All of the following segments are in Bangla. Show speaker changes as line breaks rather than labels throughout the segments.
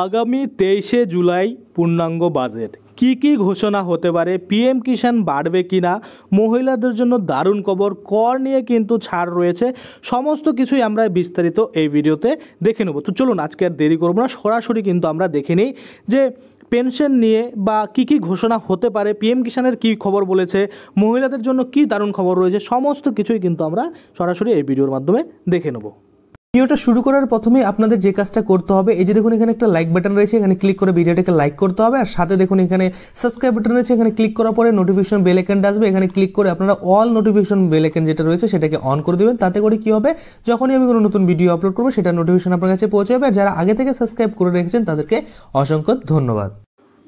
আগামী 23শে জুলাই পূর্ণাঙ্গ বাজেট কি ঘোষণা হতে পারে, পিএম কিষাণ বাড়বে কিনা, মহিলাদের জন্য দারুণ খবর, কর নিয়ে কিন্তু ছাড় রয়েছে, সমস্ত কিছুই আমরা বিস্তারিত এই ভিডিওতে দেখে নেব। তো চলুন আজকে আর দেরি করব না, সরাসরি কিন্তু আমরা দেখে নিই যে পেনশন নিয়ে বা কি ঘোষণা হতে পারে, পিএম কিষাণের কী খবর বলেছে, মহিলাদের জন্য কি দারুণ খবর রয়েছে, সমস্ত কিছুই কিন্তু আমরা সরাসরি এই ভিডিওর মাধ্যমে দেখে নেব।
ভিডিওটা শুরু করার প্রথমেই আপনাদের যে কাজটা করতে হবে, এই যে দেখুন এখানে একটা লাইক বাটন রয়েছে, এখানে ক্লিক করে ভিডিওটাকে লাইক করতে হবে। আর সাথে দেখুন এখানে সাবস্ক্রাইব বাটন রয়েছে, এখানে ক্লিক করার পরে নোটিফিকেশন বেল আইকনটা আসবে, এখানে ক্লিক করে আপনারা অল নোটিফিকেশন বেল আইকন যেটা রয়েছে সেটাকে অন করে দেবেন। তাতে করে কি হবে, যখনই আমি কোনো নতুন ভিডিও আপলোড করবো সেটা নোটিফিকেশন আপনার কাছে পৌঁছে যাবে। আর যারা আগে থেকে সাবস্ক্রাইব করে রেখেছেন তাদেরকে অসংখ্য ধন্যবাদ।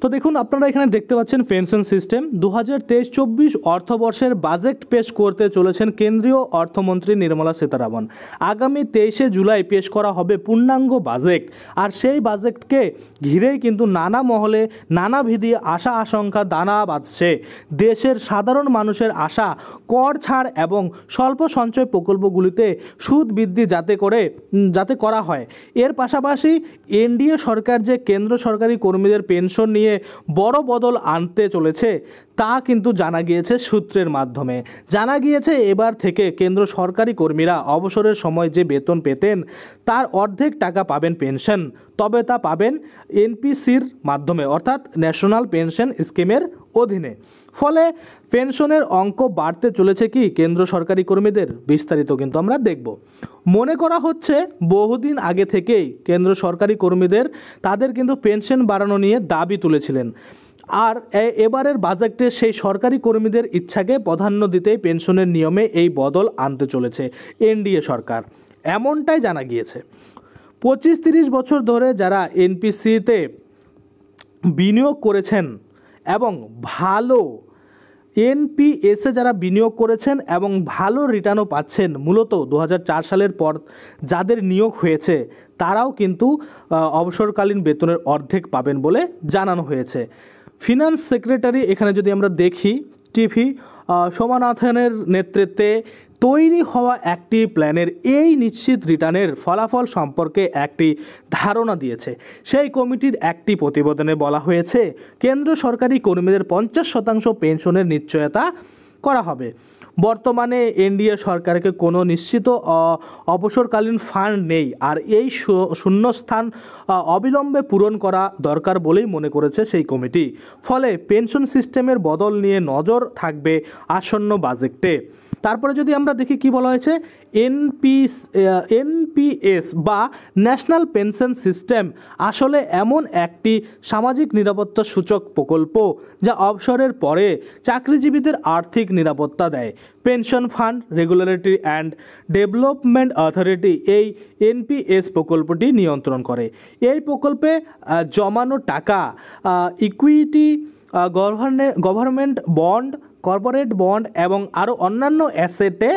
তো দেখুন আপনারা এখানে দেখতে পাচ্ছেন পেনশন সিস্টেম 2023-24 অর্থবর্ষের বাজেট পেশ করতে চলেছেন কেন্দ্রীয় অর্থমন্ত্রী নির্মলা সীতারামন। আগামী 23শে জুলাই পেশ করা হবে পূর্ণাঙ্গ বাজেট। আর সেই বাজেটকে ঘিরেই কিন্তু নানা মহলে নানাবিধি আশা আশঙ্কা দানা বাঁধছে। দেশের সাধারণ মানুষের আশা কর ছাড় এবং স্বল্প সঞ্চয় প্রকল্পগুলিতে সুদ বৃদ্ধি যাতে করা হয়। এর পাশাপাশি এনডিএ সরকার যে কেন্দ্র সরকারি কর্মীদের পেনশন নিয়ে বড় বদল আনতে চলেছে তা কিন্তু জানা গিয়েছে সূত্রের মাধ্যমে। জানা গিয়েছে এবার থেকে কেন্দ্র সরকারি কর্মীরা অবসরের সময় যে বেতন পেতেন তার অর্ধেক টাকা পাবেন পেনশন, তবে তা পাবেন এনপিসির মাধ্যমে, অর্থাৎ ন্যাশনাল পেনশন স্কিমের অধীনে। ফলে পেনশনের অঙ্ক বাড়তে চলেছে কি কেন্দ্র সরকারি কর্মীদের, বিস্তারিত কিন্তু আমরা দেখব। মনে করা হচ্ছে বহুদিন আগে থেকেই কেন্দ্র সরকারি কর্মীদের তাদের কিন্তু পেনশন বাড়ানো নিয়ে দাবি তুলেছিলেন। আর এবারের বাজেটে সেই সরকারি কর্মীদের ইচ্ছাকে প্রাধান্য দিতেই পেনশনের নিয়মে এই বদল আনতে চলেছে এনডিএ সরকার, এমনটাই জানা গিয়েছে। 25-30 বছর ধরে যারা এনপিসিতে বিনিয়োগ করেছেন এবং ভালো এনপিএসে যারা বিনিয়োগ করেছেন এবং ভালো রিটার্নও পাচ্ছেন, মূলত 2004 সালের পর যাদের নিয়োগ হয়েছে তারাও কিন্তু অবসরকালীন বেতনের অর্ধেক পাবেন বলে জানানো হয়েছে। ফিনান্স সেক্রেটারি এখানে যদি আমরা দেখি টিভি সোমানাথনের নেতৃত্বে তৈরি হওয়া একটি প্ল্যানের এই নিশ্চিত রিটার্নের ফলাফল সম্পর্কে একটি ধারণা দিয়েছে। সেই কমিটির একটি প্রতিবেদনে বলা হয়েছে কেন্দ্র সরকারি কর্মীদের 50% পেনশনের নিশ্চয়তা করা হবে। বর্তমানে এনডিএ সরকারকে কোনো নিশ্চিত অবসরকালীন ফান্ড নেই, আর এই শূন্যস্থান অবিলম্বে পূরণ করা দরকার বলেই মনে করেছে সেই কমিটি। ফলে পেনশন সিস্টেমের বদল নিয়ে নজর থাকবে আসন্ন বাজেটে। তারপরে যদি আমরা দেখি কি বলা হয়েছে, এনপিএস বা ন্যাশনাল পেনশন সিস্টেম আসলে এমন একটি সামাজিক নিরাপত্তা সূচক প্রকল্প যা অবসরের পরে চাকরিজীবীদের আর্থিক নিরাপত্তা দেয়। Pension fund regulatory and development authority এই এনপিএস প্রকল্পটি নিয়ন্ত্রণ করে। এই প্রকল্পে জমানো টাকা equity, government bond, corporate bond এবং আরও অন্যান্য অ্যাসেটে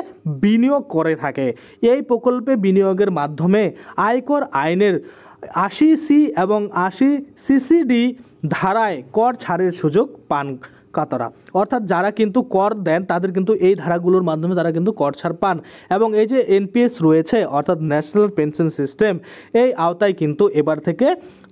বিনিয়োগ করে থাকে। এই প্রকল্পে বিনিয়োগের মাধ্যমে আয়কর আইনের 80C এবং 80CCD ধারায় কর ছাড়ের সুযোগ পান কাতারা, অর্থাৎ যারা কিন্তু কর দেন তাদের কিন্তু এই ধারাগুলোর মাধ্যমে তারা কিন্তু কর ছাড় পান। এবং এই যে এনপিএস রয়েছে অর্থাৎ ন্যাশনাল পেনশন সিস্টেম, এই আওতায় কিন্তু এবার থেকে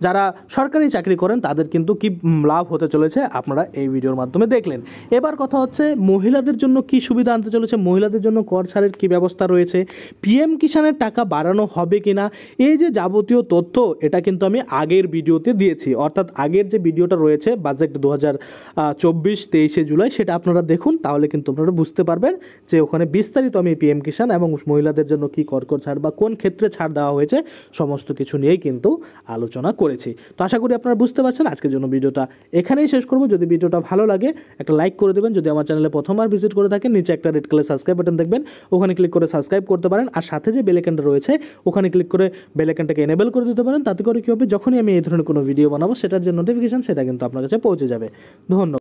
যারা সরকারি চাকরি করেন তাদের কিন্তু কি লাভ হতে চলেছে আপনারা এই ভিডিওর মাধ্যমে দেখলেন। এবার কথা হচ্ছে মহিলাদের জন্য কি সুবিধা আনতে চলেছে, মহিলাদের জন্য কর ছাড়ের কী ব্যবস্থা রয়েছে, পিএম কিষাণের টাকা বাড়ানো হবে কিনা, এই যে যাবতীয় তথ্য এটা কিন্তু আমি আগের ভিডিওতে দিয়েছি, অর্থাৎ আগের যে ভিডিওটা রয়েছে বাজেট 2024-23শে জুলাই, সেটা আপনারা দেখুন, তাহলে কিন্তু আপনারা বুঝতে পারবেন যে ওখানে বিস্তারিত আমি পিএম কিষাণ এবং মহিলাদের জন্য কি কর ছাড় বা কোন ক্ষেত্রে ছাড় দেওয়া হয়েছে সমস্ত কিছু নিয়েই কিন্তু আলোচনা করেছি। তো আশা করি আপনারা বুঝতে পারছেন। আজকের জন্য ভিডিওটা এখানেই শেষ করব। যদি ভিডিওটা ভালো লাগে একটা লাইক করে দেবেন, যদি আমার চ্যানেলে প্রথমবার ভিজিট করে থাকেন নিচে একটা রেড কালার সাবস্ক্রাইব বাটন দেখবেন, ওখানে ক্লিক করে সাবস্ক্রাইব করতে পারেন। আর সাথে যে বেল আইকনটা রয়েছে ওখানে ক্লিক করে বেল আইকনটাকে এনেবল করে দিতে পারেন। তাতে করে কী হবে, যখনই আমি এই ধরনের কোনো ভিডিও বানাবো সেটার যে নোটিফিকেশন সেটা কিন্তু আপনার কাছে পৌঁছে যাবে। ধন্যবাদ।